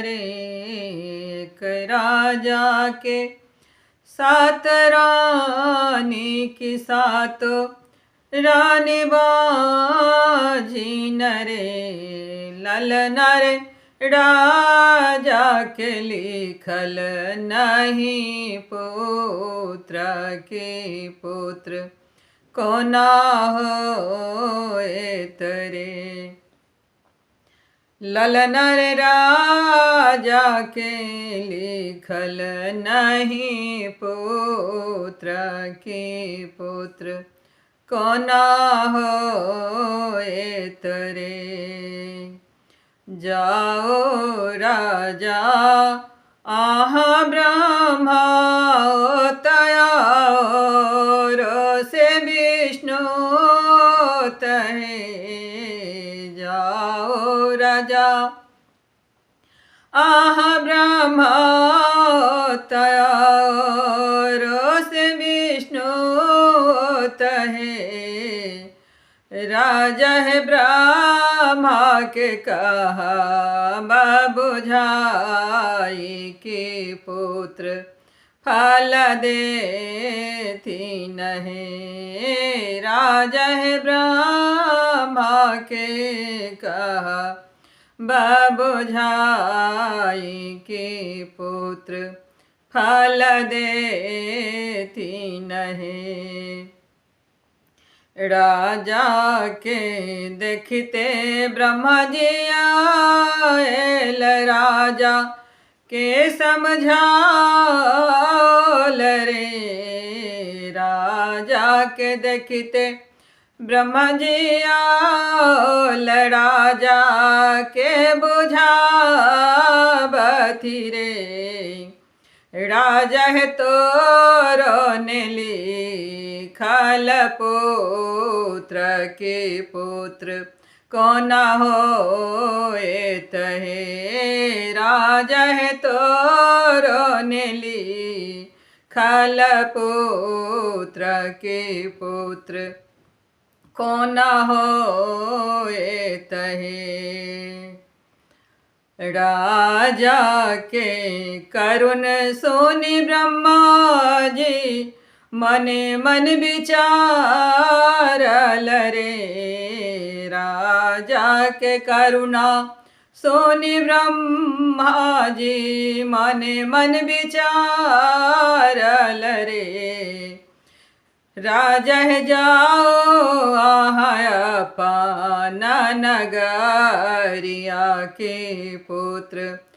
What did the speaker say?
रे एक राजा के सात रानी की सात रानी बाजी नरे ललन रे राजा के लिखल नहीं पुत्र के पुत्र कोना होए तरे ललन रे राजा के लिखल नहीं पुत्र के पुत्र कोना होए तरे जाओ राजा आहा ब्रह्मा तयार से विष्णु तहे जाओ राजा आहा ब्रह्मा तयार से विष्णु तहे राजा है ब्रह्मा के कहा बुझाई के पुत्र फल देती नहीं राजा है ब्रह्मा के कहा बुझाई के पुत्र फल देती नहीं राजा के देखते ब्रह्मा जी आयल राजा के समझाल रे राजा के देखते ब्रह्मा जी आयल राजा के बुझावती रे राजा है तोरो ने लिखल पुत्र के पुत्र कोना होए तहे राजा है तोरो ने लिखल पुत्र के पुत्र कोना होए तहे राजा के करुण सोनी ब्रह्मा जी मने मन विचारल रे राजा के करुणा सोनी ब्रह्मा जी मने मन विचारल रे राजा है जाओ पाना नगरिया के पुत्र